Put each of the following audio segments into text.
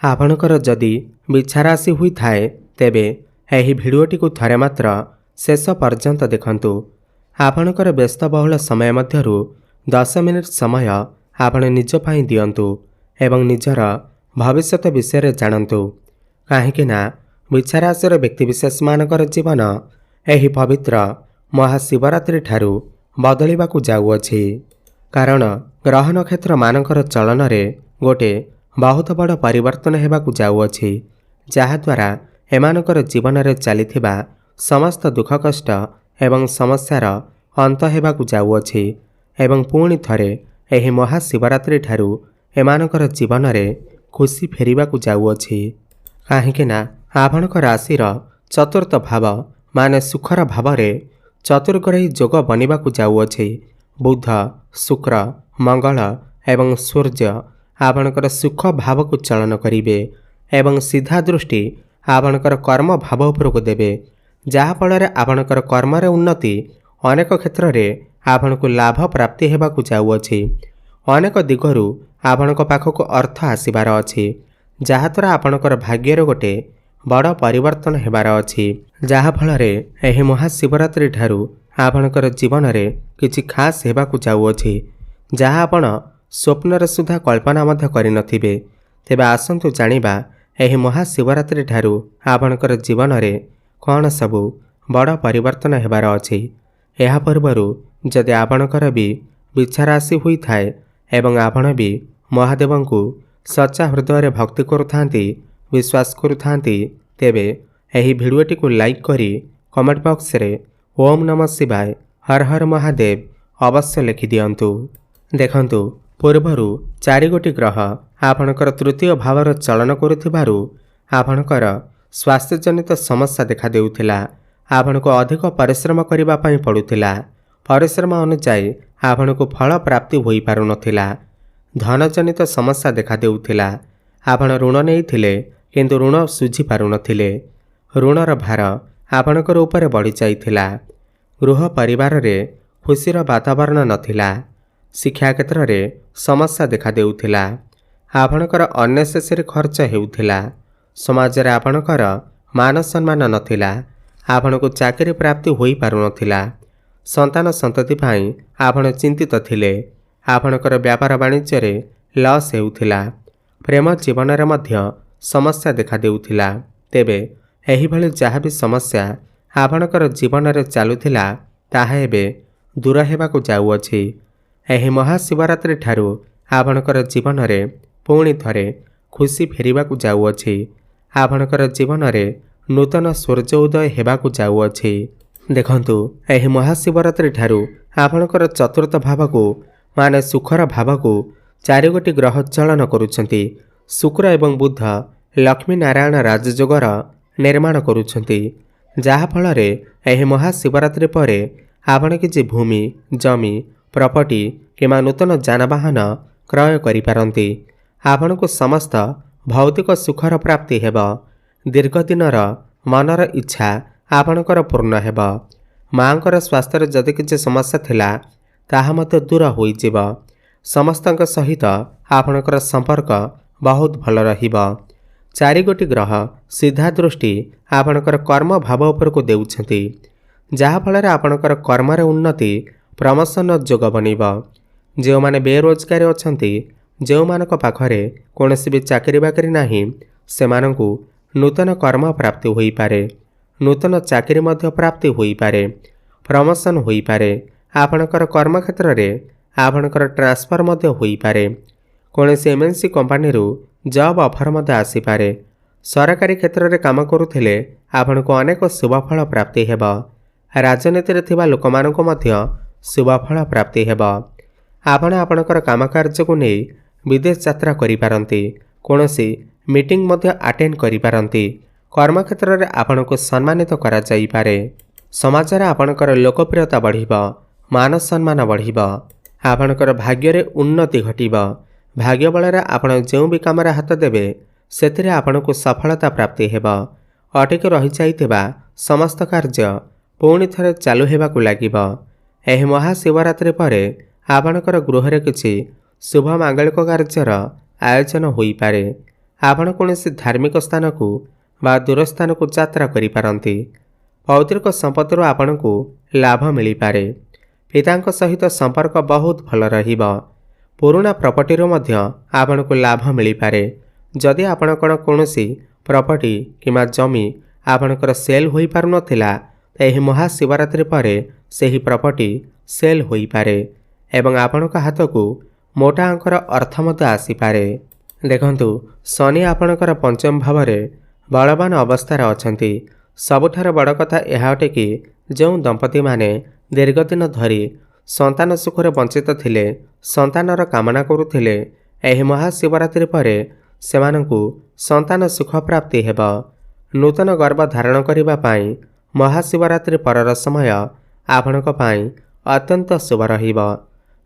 आपणकर जदि बिछाराशि होइथाए तेबे एही भिडियोटी थरे मात्र शेष पर्यंत देखंतु। आपणकर व्यस्तबहुल समय मध्यरु 10 मिनिट समय आपण निज पई दियंतु एवं निजर भविष्यत विषय जानतु। काहेकि ना बिछाराशिर व्यक्तिविशेष मानकर जीवन एही पवित्र महाशिवरात्रि ठारू बदलिबाकू जाउअछि। कारण ग्रह नक्षत्र मानकर चलन रे गोटे बहुत बड़ परिवर्तन हेबाकू जाउअछि, जहाद्वारा एमानकर जीवन रे चलिथिबा समस्त दुख कष्ट एवं समस्यार अंत हेबाकू जाउअछि एवं पुणी थरे एही महाशिवरात्रि ठारू एमानकर जीवन रे खुशी फेरिबाकू जाउअछि। काहेकि ना आपणकर राशिर चतुर्थ भाव माने सुखर भाव रे चतुर्ग्रही जोग बनिबाकू जाउअछि। बुध, शुक्र, मंगल एवं सूर्य आपणकर सुख भाव को चलन करिवे एवं सीधा दृष्टि आपणकर कर्म भाव उपरको देवे, जहा फल आपणकर कर्म रे उन्नति अनेक क्षेत्र रे आपणको लाभ प्राप्ति हेबाकू जाउअछि। अनेक दिगरु आपणक पाखक अर्थ आसीबार अछि, जहाद्वारा आपणकर भाग्यर गोटे बड़ परिवर्तन हेबार अछि। जहा फल एही महाशिवरात्रि ठारू आपणकर जीवन रे किछि खास हेबाकू जाउअछि, जहा आपण स्वप्नर सुधा कल्पना मध्य करि नथिबे। तेबे आसंतु जानिबा एही महाशिवरात्रि ठारू आपणकर जीवन रे कौन सबु बड़ परिवर्तन हेबार अछि। एहा पूर्वरु जदि आपणकर भी बिछाराशि होई थाए एवं आपण भी महादेवंकु सच्चा हृदय रे भक्ति करुथांती, विश्वास करुथांती, तेबे एही भिडियोटी को लाइक करी कमेंट बॉक्स रे ओम नमः शिवाय हर हर महादेव अवश्य लिखि दियंतु। देखंतु पूर्वरु 4 गोटी ग्रह आपणकर तृतीय भावर चलन करुथिबारु आपणकर स्वास्थ्य जनित समस्या देखा देउथिला। आपणको अधिक परिश्रम करिबा पई पडुथिला। परिश्रम अनुसार आपणको फल प्राप्ति होई पारु नथिला। धन जनित समस्या देखा देउथिला। आपण ऋण नेइथिले किंतु ऋण सुझी पारु नथिले। ऋणर भार आपणकर ऊपर बढ़ी जाइथिला। गृह परिवार रे खुशीर वातावरण नथिला। शिक्षा क्षेत्र रे समस्या देखा देउथिला। आपणकर अननेसेसरी खर्च हेउथिला। समाज रे आपणकर मान सम्मान नथिला। आपणको चाकरी प्राप्ति होई पारु नथिला। संतान संतति पई आपण चिंतित थिले। आपणकर व्यापार वाणिज्य रे लॉस हेउथिला। प्रेम जीवन रे मध्य समस्या देखा देउथिला। तेबे एही भली जहा भी समस्या आपणकर जीवन रे चालुथिला ताहा एबे दूर हेबाकू जाउअछि। एही महाशिवरात्रि ठारू आपणकर जीवन रे पुणी थरे खुशी फेरिबाकू जाउअछि। आपणकर जीवन रे नूतन सूर्य उदय हेबाकू जाउअछि। देखंतु एही महाशिवरात्रि ठारू आपणकर चतुर्थ भावकू माने सुखर भावकू 4 गोटी ग्रह चलन करुछंती। शुक्र एवं बुध लक्ष्मी नारायण राजयोगर निर्माण करुछंती, जहा फल रे एही महाशिवरात्रि परे आपण किछि भूमि, जमी, प्रॉपर्टी किमा नूतन जानवाहन क्रय करि पारंती। आपणको समस्त भौतिक सुखर प्राप्ति हेब। दीर्घ दिनर मनर इच्छा आपणकर पूर्ण हेब। मांकर स्वास्थ्य जदि किछि समस्या थिला ताहा मते दूर होई जिव। समस्तक सहित आपणकर संपर्क बहुत भल रहिब। 4 गोटी ग्रह सीधा दृष्टि आपणकर कर्म भाव उपर को देउछंती, जहा फल आपणकर कर्म रे उन्नति प्रमोशन जोग बनिब। जो माने बेरोजगार अछंती, जो मानक पाखरे कोनोसी भी चाकरी बाकरी नाही, सेमानंकु नूतन कर्म प्राप्ति होई पारे। नूतन चाकरी मध्य प्राप्ति होई पारे। प्रमोशन होई पारे। आपणकर कर्म क्षेत्र रे आपणकर ट्रांसफर मध्य होई पारे। कोनोसी एमएनसी कंपनी रु जॉब ऑफर मध्य आसी पारे। सरकारी क्षेत्र रे काम करुथिले आपणको अनेक शुभफल प्राप्ति हेब। राजनीति रे थिबा लोकमाननको मध्य शुभफल प्राप्ति हेब। आपण आपणकर काम कार्य को नै विदेश यात्रा करि पारंती। कोनोसी मीटिंग मध्य अटेंड करि पारंती। कर्म क्षेत्र रे आपणको सम्मानित करा जाई पारे। समाज रे आपणकर लोकप्रियता बढ़िब। मान सम्मान बढ़िब। आपणकर भाग्य रे उन्नति घटिब। भाग्य बल रे आपण जेउ भी काम रे हाथ देबे सेथिरे आपणको सफलता प्राप्ति हेब। अटक रही जाइथिबा समस्त कार्य पुणी थरे चालू हेबाकू लागिब। एही महाशिवरात्रि परे आपणकर गृह रे किछि शुभ मांगलिक कार्यर आयोजन होई पारे। आपण कौनसी धार्मिक स्थान को बा दूर स्थान को यात्रा करिपारंती। पौत्रिक संपत्ति आपण को लाभ मिल पारे। पिता सहित संपर्क बहुत भल रहिबा। पुराना प्रॉपर्टी मध्य आपण को लाभ मिल पारे। जदि आपण कौनसी प्रॉपर्टी किंवा जमी आपणकर सेल हो पार नथिला एही महाशिवरात्रि पर सही प्रॉपर्टी सेल हो पारे एवं आपण हाथ को मोटा अंकर अर्थ मत आसीपारे। देखंतु शनि आपणकर पंचम भाव में बलवान अवस्थार अछंती। सबुठार बड़ कथा यह अटे कि जो दंपति माने दीर्घदिन धरी संतान सुखरे वंचित थिले संतानर कामना करुथिले एही महाशिवरात्रि पर सेमानंकु संतान सुख प्राप्ति हेब। नूतन गर्भ धारण करिबा पाई महाशिवरात्रि परर समय आपणक पाई अत्यंत शुभ रहिब।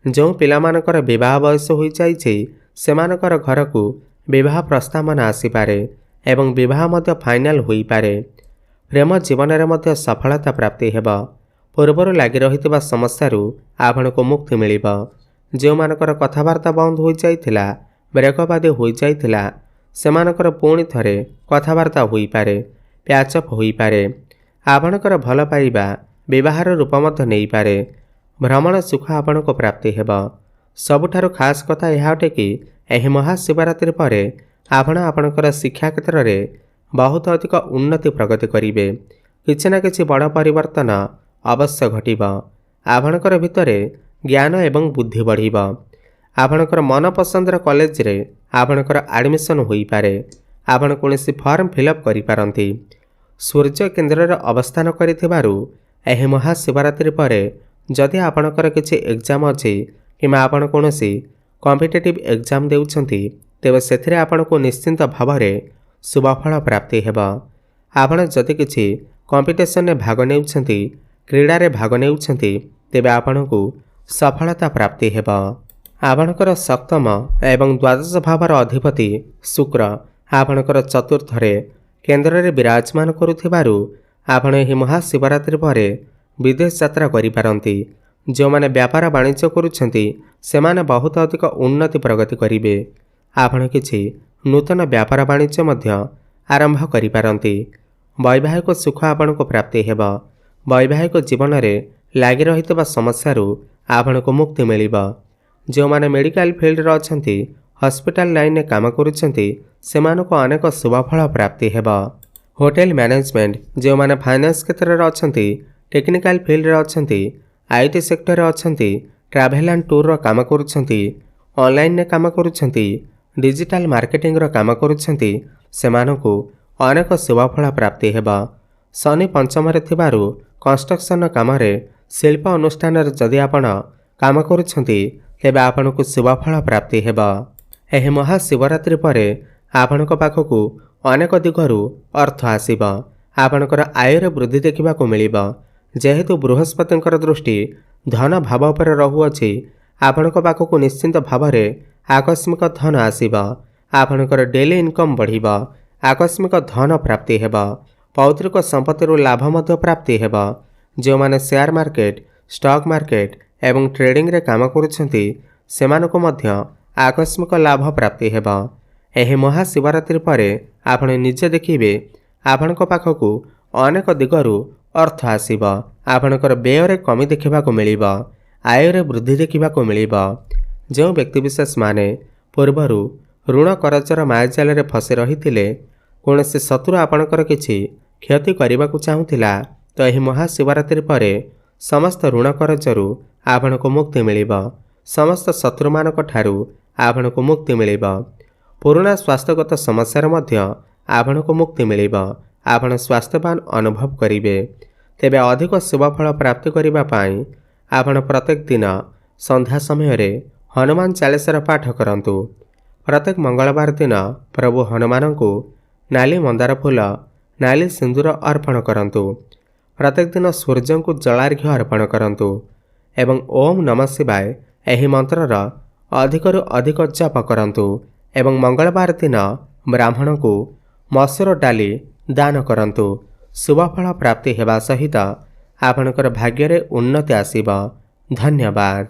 जो पिलामानकर विवाह बयस हो जाइछि सेमानकर घर को विवाह प्रस्तावन आसीपारे एवं विवाह मध्य फाइनाल होई पारे। प्रेम जीवन में मध्य सफलता प्राप्ति हेब। पूर्वर लगी रही समस्यारू आपण को मुक्ति मिलिब। जो मानकर कथबार्ता बंद हो जाइथिला ब्रेकअप हो जाइथिला सेमानकर पुणी थरे कथबार्ता होई पारे प्याचअप होई पारे। आपणकर भल पाइबा विवाहर रूप मध्य नहीं पारे। भ्रमण सुख आपण को प्राप्ति हेब। सबुठारु खास कथा यह अटे कि एही महाशिवरात्रि पर आपण आपणकर शिक्षा क्षेत्र में बहुत अधिक उन्नति प्रगति करिवे। किछि ना किछि बड़ परिवर्तन अवश्य घटिब। आपणकर भितरे ज्ञान एवं बुद्धि बढ़िब। आपणकर मन पसंदर कॉलेज रे आपणकर एडमिशन होई पारे। आपण कोनोसी फॉर्म फिलअप करि पारंती। सूर्य केन्द्र रे अवस्थान करिथिबारु एही महाशिवरात्रि पर जदि आपणकर किछि एग्जाम अछि किमा आपण कोनोसी कॉम्पिटिटिव एग्जाम देउछंती तेबे सेथिरे आपण को निश्चिंत भाव में शुभफल प्राप्ति हेब। आपण जदि किछि कंपिटिशन रे भाग नेउछंती क्रीडा रे भाग नेउछंती तेबे आपण को सफलता प्राप्ति हेब। आपणकर सप्तम एवं द्वादश भावर अधिपति शुक्र आपणकर चतुर्थ रे केन्द्र रे विराजमान करुथिबारु आपण एही महाशिवरात्रि पर विदेश यात्रा करि पारंती। जो माने व्यापार वाणिज्य करुछंती सेमाने बहुत अधिक उन्नति प्रगति करिवे। आपण किछि नूतन व्यापार वाणिज्य मध्य आरंभ करि पारंती। वैवाहिक सुख आपण को प्राप्ति हेब। वैवाहिक जीवन रे लागि रहितबा समस्यारू आपण को मुक्ति मिलिब। जो माने मेडिकल फील्ड रे अछंती हॉस्पिटल लाइन में काम करुछंती सेमानको अनेक शुभफल प्राप्ति हेब। होटल मैनेजमेंट जो माने फाइनेंस क्षेत्र रे अछंती टेक्निकल फील्ड रे अछंती आईटी सेक्टर रे अछंती ट्रैवल एंड टूर रो काम करुछंती ऑनलाइन ने काम करुछंती डिजिटल मार्केटिंग रो काम करुछंती सेमानको अनेक शुभफल प्राप्ति हेब। शनि पंचम रे थिबारु कंस्ट्रक्शन काम रे शिल्प अनुष्ठान रे जदि आपण काम करुछंती तेबे आपनको शुभफल प्राप्ति हेब। एही महाशिवरात्रि पर आपणक पाखकु अनेक दिगरु अर्थ आसीब। आपणकर आय रे वृद्धि देखा मिलिब। जेहेतु बृहस्पतिंकर दृष्टि धन भाव पर रहुअछि आपणक पाखकु निश्चिंत भाव में आकस्मिक धन आसीब। आपणकर डेली इनकम बढ़िब। आकस्मिक धन प्राप्ति हेब। पौत्रिक संपत्ति लाभ मध्य प्राप्ति हेब। जो माने शेयर मार्केट स्टॉक मार्केट एवं ट्रेडिंग रे काम करुछंती सेमानको मध्य आकस्मिक लाभ प्राप्ति हेब। एही महाशिवरात्रि पर आपण निजे देखिबे आपणक पाखकु अनेक दिगरु अर्थ आसीब। आपणकर व्यय रे कमी देखा मिलिब। आय रे वृद्धि देखा मिलिब। जो व्यक्तिविशेष माने पूर्वरु ऋण करजर मायाजाल रे फसी रहिथिले कोनोसी शत्रु आपणकर किछि क्षति करबाकू चाहुथिला तो एही महाशिवरात्रि पर समस्त ऋण करजरु आपण को मुक्ति मिलिब। समस्त शत्रु मानक ठारू आपण को मुक्ति मिलिब। पुराना स्वास्थ्यगत समस्या मध्य आपण को मुक्ति मिलिब। आपण स्वास्थ्यवान अनुभव करिवे। तेबे अधिक शुभफल प्राप्ति करिबा पाई आपण प्रत्येक दिन संध्या समय रे हनुमान चालीसार पाठ करंतु। प्रत्येक मंगलवार दिन प्रभु हनुमान को नाली मंदार फूल नाली सिंदूर अर्पण करंतु। प्रत्येक दिन सूर्य को जलार्घ्य अर्पण करंतु एवं ओम नमः शिवाय एही मंत्रर अधिकरु अधिक जप करंतु एवं मंगलवार दिन ब्राह्मण को मसूर डाली दान करंतु। शुभफल प्राप्ति हेबा सहित आपणकर भाग्य रे उन्नति आसीब। धन्यवाद।